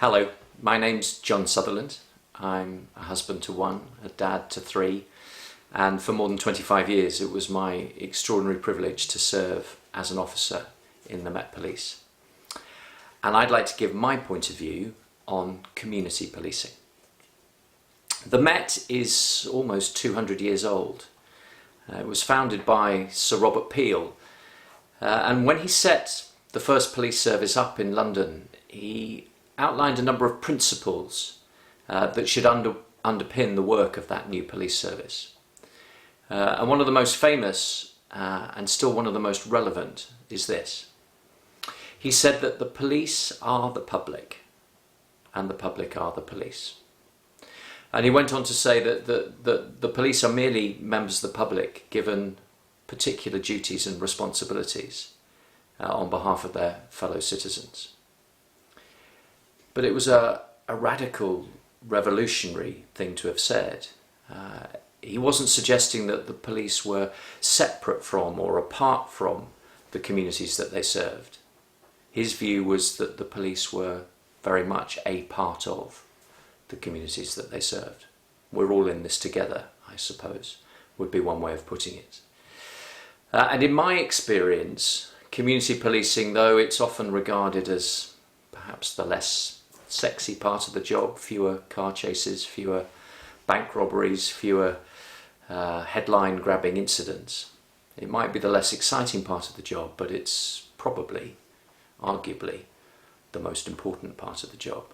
Hello, my name's John Sutherland. I'm a husband to one, a dad to three, and for more than 25 years it was my extraordinary privilege to serve as an officer in the Met Police. And I'd like to give my point of view on community policing. The Met is almost 200 years old. It was founded by Sir Robert Peel, and when he set the first police service up in London, he outlined a number of principles that should underpin the work of that new police service. And one of the most famous and still one of the most relevant is this. He said that the police are the public and the public are the police. And he went on to say that the police are merely members of the public given particular duties and responsibilities on behalf of their fellow citizens. But it was a radical, revolutionary thing to have said. He wasn't suggesting that the police were separate from or apart from the communities that they served. His view was that the police were very much a part of the communities that they served. We're all in this together, I suppose, would be one way of putting it. And in my experience, community policing, though it's often regarded as perhaps the less sexy part of the job, fewer car chases, fewer bank robberies, fewer headline-grabbing incidents. It might be the less exciting part of the job, but it's probably, arguably, the most important part of the job.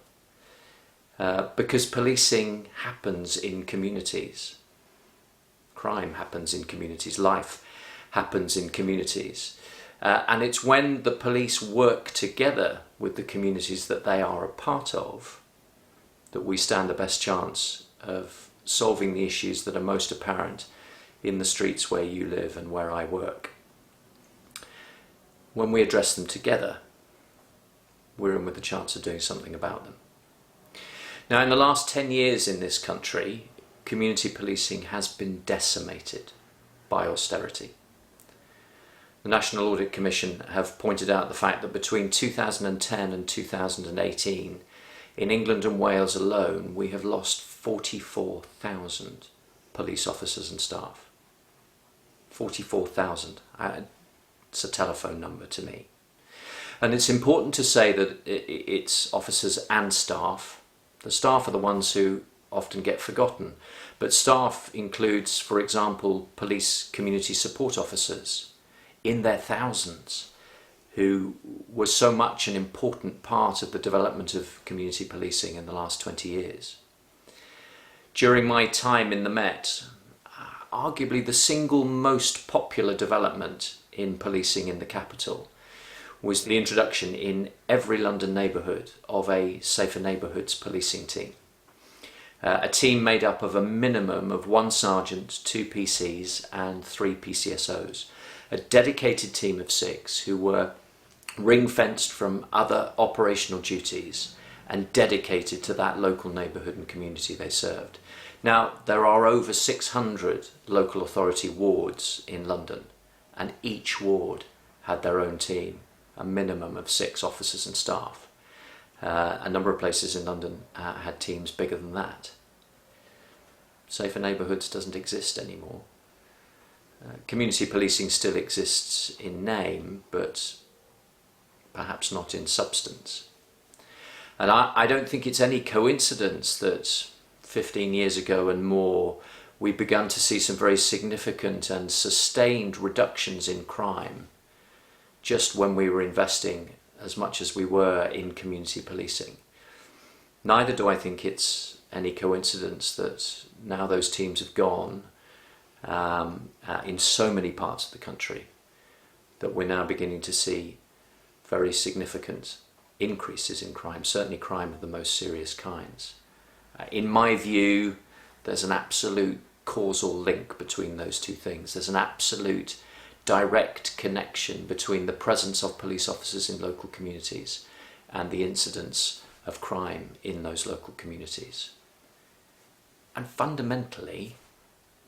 Because policing happens in communities. Crime happens in communities. Life happens in communities. And it's when the police work together with the communities that they are a part of that we stand the best chance of solving the issues that are most apparent in the streets where you live and where I work. When we address them together, we're in with a chance of doing something about them. Now, in the last 10 years in this country, community policing has been decimated by austerity. The National Audit Commission have pointed out the fact that between 2010 and 2018, in England and Wales alone, we have lost 44,000 police officers and staff. 44,000. It's a telephone number to me. And it's important to say that it's officers and staff. The staff are the ones who often get forgotten. But staff includes, for example, police community support officers in their thousands, who was so much an important part of the development of community policing in the last 20 years. During my time in the Met, arguably the single most popular development in policing in the capital was the introduction in every London neighbourhood of a Safer Neighbourhoods policing team. A team made up of a minimum of 1 sergeant, 2 PCs and 3 PCSOs. A dedicated team of 6 who were ring-fenced from other operational duties and dedicated to that local neighbourhood and community they served. Now, there are over 600 local authority wards in London, and each ward had their own team, a minimum of 6 officers and staff. A number of places in London had teams bigger than that. Safer Neighbourhoods doesn't exist anymore. Community policing still exists in name, but perhaps not in substance. And I don't think it's any coincidence that 15 years ago and more, we began to see some very significant and sustained reductions in crime just when we were investing as much as we were in community policing. Neither do I think it's any coincidence that now those teams have gone in so many parts of the country that we're now beginning to see very significant increases in crime, certainly crime of the most serious kinds. In my view, there's an absolute causal link between those two things. There's an absolute direct connection between the presence of police officers in local communities and the incidence of crime in those local communities. And fundamentally,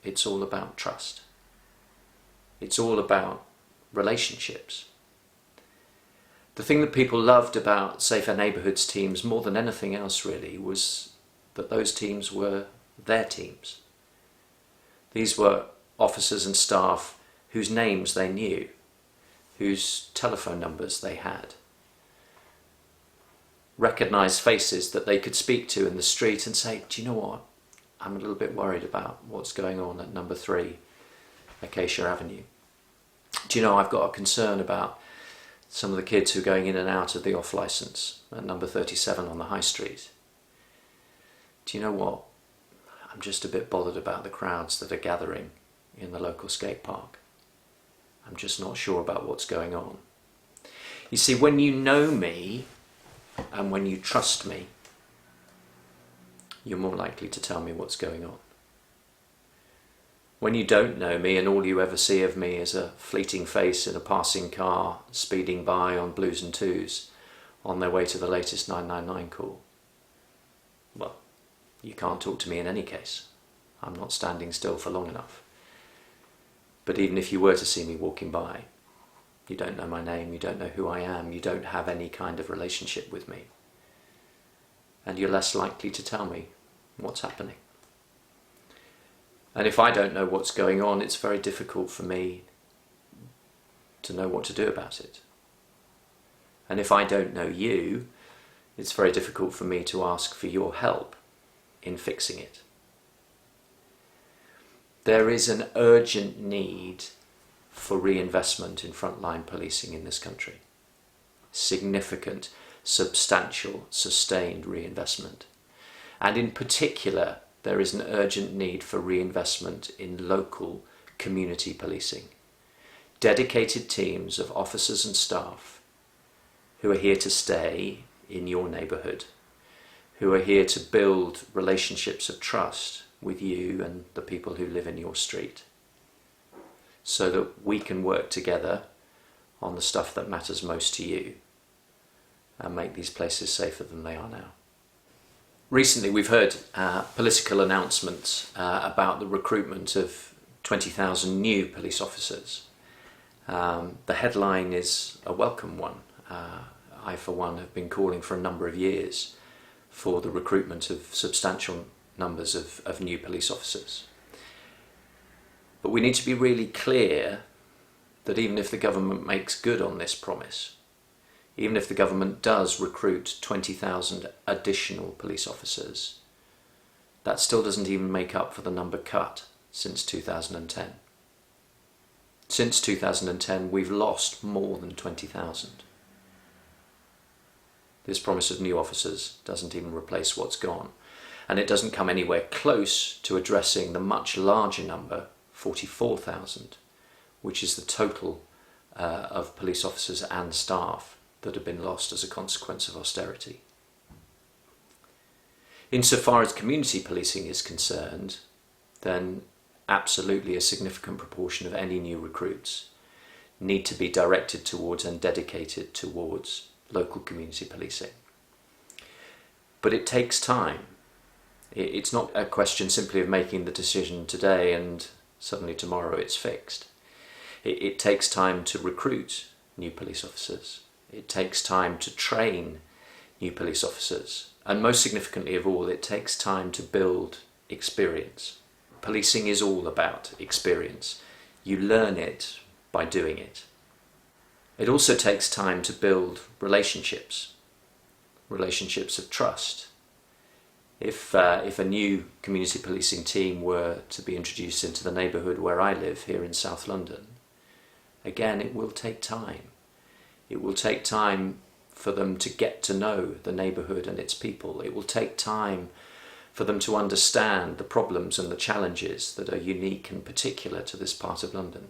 it's all about trust. It's all about relationships. The thing that people loved about Safer Neighbourhoods teams more than anything else really was that those teams were their teams. These were officers and staff whose names they knew, whose telephone numbers they had, recognised faces that they could speak to in the street and say, do you know what, I'm a little bit worried about what's going on at number 3 Acacia Avenue. Do you know, I've got a concern about some of the kids who are going in and out of the off licence at number 37 on the High Street. Do you know what, I'm just a bit bothered about the crowds that are gathering in the local skate park. I'm just not sure about what's going on. You see, when you know me and when you trust me, you're more likely to tell me what's going on. When you don't know me and all you ever see of me is a fleeting face in a passing car speeding by on blues and twos on their way to the latest 999 call, well, you can't talk to me in any case. I'm not standing still for long enough. But even if you were to see me walking by, you don't know my name, you don't know who I am, you don't have any kind of relationship with me. And you're less likely to tell me what's happening. And if I don't know what's going on, it's very difficult for me to know what to do about it. And if I don't know you, it's very difficult for me to ask for your help in fixing it. There is an urgent need for reinvestment in frontline policing in this country. Significant, substantial, sustained reinvestment. And in particular, there is an urgent need for reinvestment in local community policing. Dedicated teams of officers and staff who are here to stay in your neighbourhood, who are here to build relationships of trust with you and the people who live in your street, so that we can work together on the stuff that matters most to you and make these places safer than they are now. Recently we've heard political announcements about the recruitment of 20,000 new police officers. The headline is a welcome one. I, for one, have been calling for a number of years for the recruitment of substantial numbers of new police officers. But we need to be really clear that even if the government makes good on this promise, even if the government does recruit 20,000 additional police officers, that still doesn't even make up for the number cut since 2010. Since 2010, we've lost more than 20,000. This promise of new officers doesn't even replace what's gone, and it doesn't come anywhere close to addressing the much larger number, 44,000, which is the total of police officers and staff that have been lost as a consequence of austerity. Insofar as community policing is concerned, then absolutely a significant proportion of any new recruits need to be directed towards and dedicated towards local community policing. But it takes time. It's not a question simply of making the decision today and suddenly tomorrow it's fixed. It takes time to recruit new police officers. It takes time to train new police officers. And most significantly of all, it takes time to build experience. Policing is all about experience. You learn it by doing it. It also takes time to build relationships, relationships of trust. If a new community policing team were to be introduced into the neighbourhood where I live here in South London, again, it will take time. It will take time for them to get to know the neighbourhood and its people. It will take time for them to understand the problems and the challenges that are unique and particular to this part of London.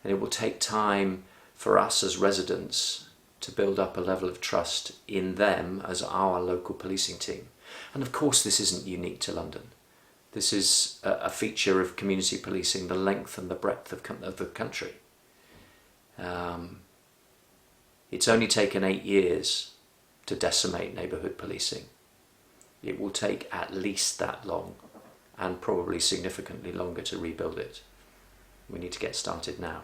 And it will take time for us as residents to build up a level of trust in them as our local policing team. And of course this isn't unique to London. This is a feature of community policing the length and the breadth of the country. It's only taken 8 years to decimate neighbourhood policing. It will take at least that long, and probably significantly longer, to rebuild it. We need to get started now.